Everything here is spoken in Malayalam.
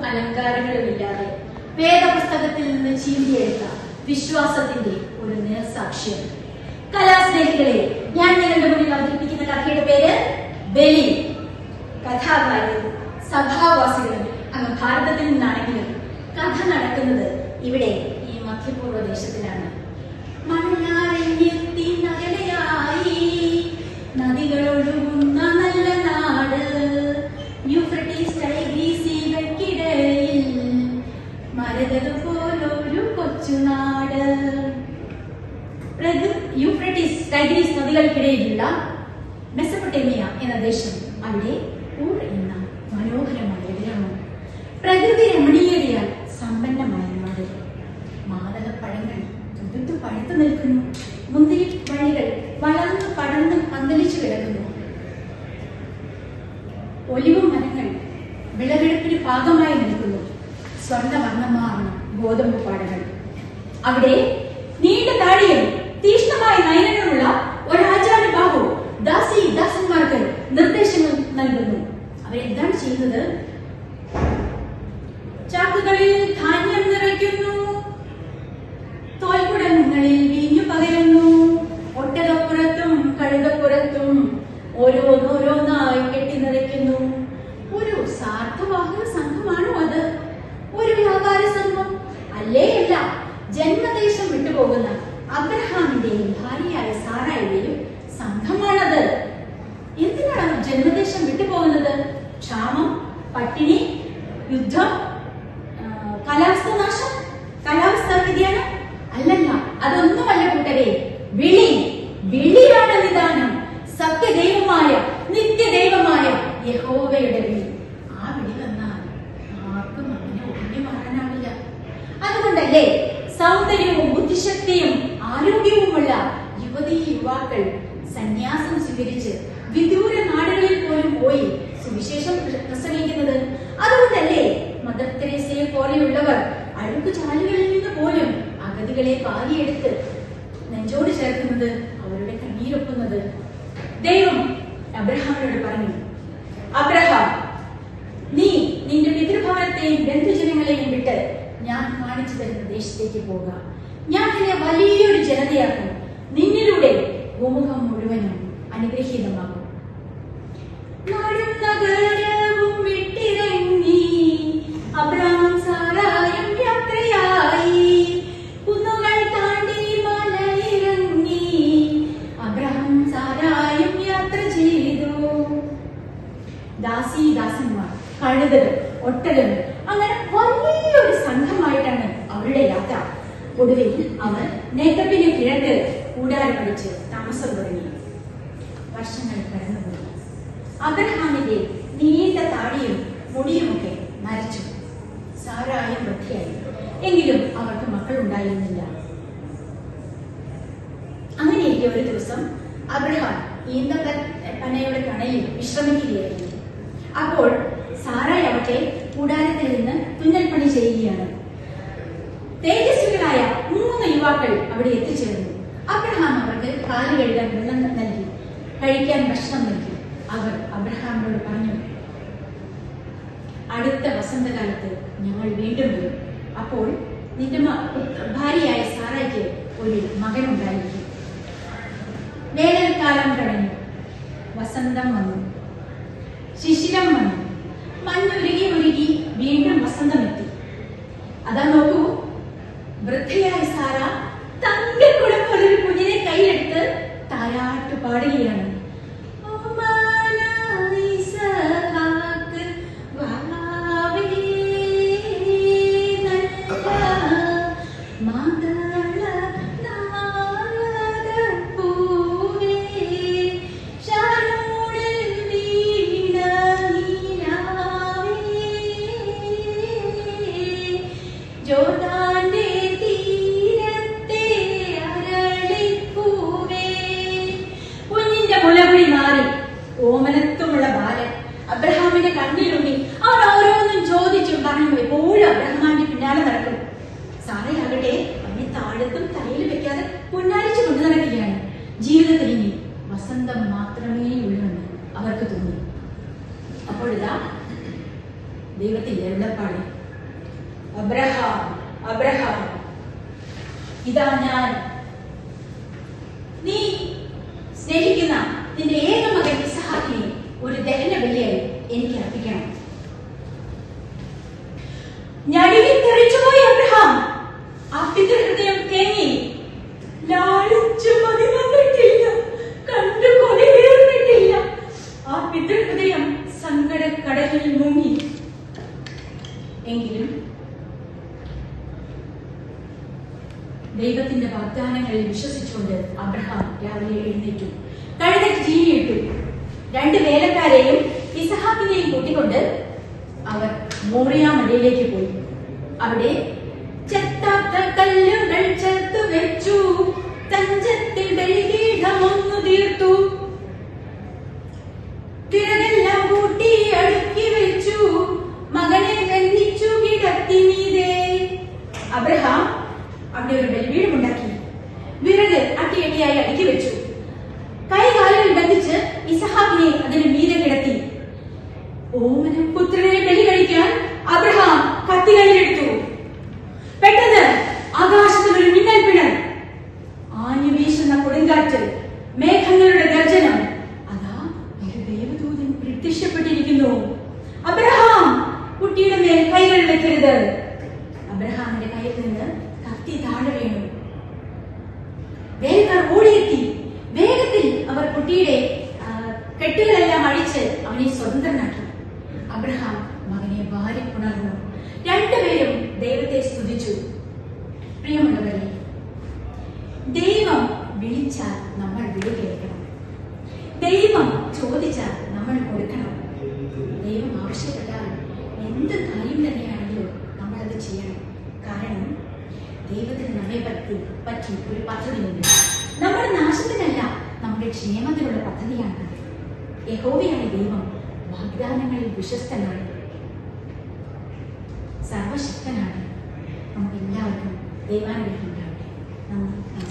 അലങ്കാരങ്ങളുമില്ലാതെ വേദപുസ്തകത്തിൽ നിന്ന് ചീന്തിയെടുത്ത വിശ്വാസത്തിന്റെ ഒരു നേർസാക്ഷ്യം. കലാസ്നേഹികളെ, ഞാൻ നിങ്ങളുടെ മുന്നിൽ അവതരിപ്പിക്കുന്ന കഥയുടെ പേര് ബലി. കഥാകാരും സഭാവാസികളും അങ്ങ് ഭാരതത്തിൽ നിന്നാണെങ്കിലും കഥ നടക്കുന്നത് ഇവിടെ ഈ മധ്യപൂർവ്വ ദേശത്തിലാണ്. മണലാരണ്യത്തിൻ നഗരയായി നദികളൊഴുകുന്ന നല്ല നാട്, യൂഫ്രട്ടീസ് ടൈഗ്രീസുകൾക്കിടയിൽ മരതതുപോലൊരു കൊച്ചുനാട്. യൂഫ്രട്ടീസ് ടൈഗ്രീസ് നദികൾക്കിടയിലുള്ള മെസപ്പൊട്ടേമിയ എന്ന ദേശം, അവിടെ ഊർ എന്ന മനോഹരമായ ഗ്രാമം, പ്രകൃതി രമണീയതയാൽ സമ്പന്നമായ നാട്. മാതളപ്പഴങ്ങൾ തുടുത്തു പഴുത്തു നിൽക്കുന്നു, മുന്തിരി വഴികൾ വളർന്നു പടർന്ന് പന്തലിച്ചു കിടക്കുന്നു, ഒലിവ് മരങ്ങൾ വിളവെടുപ്പിന് പാകമായി നിൽക്കുന്നു, സ്വർണ്ണവർണ്ണമാർന്ന ഗോതമ്പ് പാടകൾ. അവിടെ നീണ്ട താടിയും തീക്ഷ്ണമായ നയനങ്ങളുള്ള ഒരാചാര്യബാഹു ദാസന്മാർക്ക് നിർദ്ദേശങ്ങൾ നൽകുന്നു. അവരെന്താണ് ചെയ്യുന്നത്? ചാക്കുകളിൽ ധാന്യം നിറയ്ക്കുന്നു, തോൽക്കുടങ്ങളിൽ വീഞ്ഞു പകരുന്നു, ഒട്ടകപ്പുറത്തും കഴുതപ്പുറത്തും ഓരോന്നോരോന്നായി കെട്ടി നിറയ്ക്കുന്നു. ഒരു സാർത്ഥവാഹന സംഘമാണോ അത്? ഒരു വ്യാപാര സംഘം? അല്ലേയല്ല, ജന്മദേശം വിട്ടുപോകുന്ന അബ്രഹാമിന്റെയും ഭാര്യയായ സാറായുടെയും സംഘമാണത്. എന്തിനാണ് അവർ ജന്മദേശം വിട്ടുപോകുന്നത്? ക്ഷാമം, പട്ടിണി, യുദ്ധം, കാലാവസ്ഥാ നാശം, കാലാവസ്ഥാ വ്യതിയാനം? അല്ലല്ല, അതൊന്നുമല്ല കൂട്ടരെ. വിളിയാണ് നിദാനം. സത്യദൈവമായ നിത്യദൈവമായ യഹോവയുടെ വിളി. ആ വിളി വന്നാൽ ആർക്കും അങ്ങനെ ഒഴിഞ്ഞു മാറാനാവില്ല. അതുകൊണ്ടല്ലേ സൗന്ദര്യവും ബുദ്ധിശക്തിയും ആരോഗ്യവുമുള്ള യുവാക്കൾ സന്യാസം സ്വീകരിച്ച് വിദൂര നാടുകളിൽ പോലും പോയി സുവിശേഷം പ്രസംഗിക്കുന്നത്? അതുകൊണ്ടല്ലേ മദർ തെരേസയെ പോലെയുള്ളവർ അഴുക്കുചാലുകളിൽ നിന്ന് പോലും അഗതികളെ പാകിയെടുത്ത് നെഞ്ചോട് ചേർക്കുന്നത്, അവരുടെ കണ്ണീരൊപ്പുന്നത്? ദൈവം അബ്രഹാമിനോട് പറഞ്ഞു, അബ്രഹാം, നീ നിന്റെ പിതൃഭവനത്തെയും ബന്ധുജനങ്ങളെയും വിട്ട് ഞാൻ കാണിച്ചു തരുന്ന ദേശത്തേക്ക് പോവുക. ഞാൻ നിന്നെ വലിയൊരു ജനതയാക്കും. നിന്നിലൂടെ ഭൂമുഖം മുഴുവനും അനുഗ്രഹീതമാകും. നാടും നഗരവും വിട്ടിറങ്ങി അബ്രഹാം സാറായും യാത്രയായി. കുന്നുകൾ താണ്ടി മലയിറങ്ങി അബ്രഹാം സാറായും യാത്ര ചെയ്തു. ദാസന്മാർ, കഴുതകൾ, ഒട്ടകങ്ങൾ, അങ്ങനെ വലിയൊരു സംഘമായിട്ടാണ് അവരുടെ യാത്ര. ഒടുവിൽ അവർ നേക്കപ്പിന് കിഴക്ക് കൂടാരമടിച്ച് താമസം തുടങ്ങി. വർഷങ്ങൾ കടന്നുപോയി. അബ്രഹാമിന്റെ നീണ്ട താടിയും മുടിയുമൊക്കെ നരച്ചു. സാറായും വൃത്തിയായി. എങ്കിലും അവർക്ക് മക്കളുണ്ടായിരുന്നില്ല. അങ്ങനെയിരിക്കെ ഒരു ദിവസം അബ്രഹാം ഈന്തപ്പനയുടെ തണലിൽ വിശ്രമിക്കുകയായിരുന്നു. അപ്പോൾ സാറായി അവട്ടെ കൂടാരത്തിൽ നിന്ന് തുന്നൽപ്പണി ചെയ്യുകയാണ്. തേജസ്വികളായ 3 യുവാക്കൾ അവിടെ എത്തിച്ചേർന്നു. അബ്രഹാം അവർക്ക് കാല് കഴുകാൻ വെള്ളം നൽകി, കഴിക്കാൻ ഭക്ഷണം നൽകി. അവർ അബ്രഹാമിനോട് പറഞ്ഞു, അടുത്ത വസന്തകാലത്ത് ഞങ്ങൾ വീണ്ടും വരും. അപ്പോൾ നിന്റെ ഭാര്യയായ സാറായ്ക്ക് ഒരു മകനുണ്ടായിരിക്കും. വേനൽക്കാലം കഴിഞ്ഞു, വസന്തം വന്നു, ശിശിരം വന്നു, മഞ്ഞുരുകി വീണ്ടും വസന്തമെത്തി. അതാ നോക്കൂ, വൃദ്ധയായ സാറ തങ്കക്കുടം പോലൊരു കുഞ്ഞിനെ കൈയെടുത്ത് താരാട്ട് പാടുകയാണ്. ഓമനത്വമുള്ള ബാലൻ അബ്രഹാമിന്റെ കണ്ണിലുണ്ടി. അവൻ ഓരോന്നും ചോദിച്ചും പറഞ്ഞു എപ്പോഴും അബ്രഹാമിന്റെ പിന്നാലെ നടക്കും. സാറയാകട്ടെ അവനെ താഴത്തും തലയിൽ വെക്കാതെ പുന്നാരിച്ചു കൊണ്ടു നടക്കുകയാണ്. ജീവിതത്തിൽ ഇനി വസന്തം മാത്രമേ ഉള്ളെന്ന് അവർക്ക് തോന്നി. അപ്പോഴിതാ ദൈവത്തിന്റെ വെള്ളപ്പാട്. അബ്രഹാം, അബ്രഹാം, ഇതാ ഞാൻ. നീ സ്നേഹിക്കുന്ന നിന്റെ ഏക മകൻ ഇസഹാക്കിനെ ഒരു ദഹന ബലിയായി എനിക്ക് അർപ്പിക്കണം. ഞടുവിൽ തെറിച്ചുപോയി അബ്രഹാം. ആ പിതൃഹൃദയം തേങ്ങി. ലാളിച്ചു മതി വന്നിട്ടില്ല, കണ്ടു കൊലയേറുന്നിട്ടില്ല. ആ പിതൃഹൃദയം സങ്കടക്കടലിൽ മുങ്ങി. എങ്കിലും ദൈവത്തിന്റെ വാഗ്ദാനങ്ങളിൽ വിശ്വസിച്ചുകൊണ്ട് അബ്രഹാം രാവിലെ എഴുന്നേറ്റു. കഴുതയ്ക്ക് ചീനിയിട്ടു. 2 വേലക്കാരെയും ഇസഹാക്കിനെയും കൂട്ടിക്കൊണ്ട് അവർ മോറിയ മലയിലേക്ക് പോയി. അവിടെ ചെത്താത്ത കല്ലുകൾ ചേർത്ത് വെച്ചു, തഞ്ചത്തിൽ ബലിപീഠമൊന്നു തീർത്തു, തിരതെല്ലാം കൂട്ടി അടുക്കി വെച്ചു, മകനെ ബന്ധിച്ചു കിടത്തി മീതെ. അബ്രഹാം അവിടെ ഒരു ബലിപീഠമുണ്ടാക്കി, വിറക് അട്ടിയട്ടിയായി അടുക്കി വെച്ചു, കൈകാലുകൾ ബന്ധിച്ച് ഇസഹാക്കിനെ അതിന് മീതെ കിടത്തി. ഓമന പുത്രനെ ബലി കഴിക്കാൻ അബ്രഹാം കത്തി കയ്യിലെടുത്തു. പെട്ടെന്ന് ആകാശത്തിൽ ഒരു മിന്നൽ പിണർ, ആഞ്ഞു വീശുന്ന കൊടുങ്കാറ്റ്, മേഘങ്ങളുടെ ഗർജനം. അതാ ഒരു ദേവദൂതൻ പ്രത്യക്ഷപ്പെട്ടിരിക്കുന്നു. അബ്രഹാം, കുട്ടിയുടെ മേൽ കൈകൾ വെക്കരുത്. അബ്രഹാമിന്റെ കയ്യിൽ നിന്ന് കത്തി താഴെ വീണു. വേലക്കാർ ഓടിയെത്തി. വേഗത്തിൽ അവർ കുട്ടിയുടെ കെട്ടുകളെല്ലാം അഴിച്ച് അവനെ സ്വതന്ത്രനാക്കി. അബ്രഹാം മകനെ വാരി പുണർന്നു. 2 പേരും ദൈവത്തെ സ്തുതിച്ചു. പ്രിയമുള്ളവരെ, ദൈവം വിളിച്ചാൽ നമ്മൾ വിളി കേൾക്കണം. ദൈവം ചോദിച്ചാൽ നമ്മൾ കൊടുക്കണം. ദൈവം ആവശ്യപ്പെട്ടാൽ എന്ത് കാര്യം തന്നെയാണെങ്കിലും നമ്മളത് ചെയ്യണം. കാരണം ദൈവത്തിന് നമ്മെ പറ്റി ഒരു പദ്ധതിയുണ്ട്. നമ്മുടെ നാശത്തിനല്ല, നമ്മുടെ ക്ഷേമത്തിനുള്ള പദ്ധതിയാണ്. യഹോവയാണ് ദൈവം. വാഗ്ദാനങ്ങളിൽ വിശ്വസ്തനാണ്, സർവശക്തനാണ്. നമുക്ക് എല്ലാവർക്കും ദൈവാനുഗ്രഹം ഉണ്ടാവട്ടെ. നന്ദി.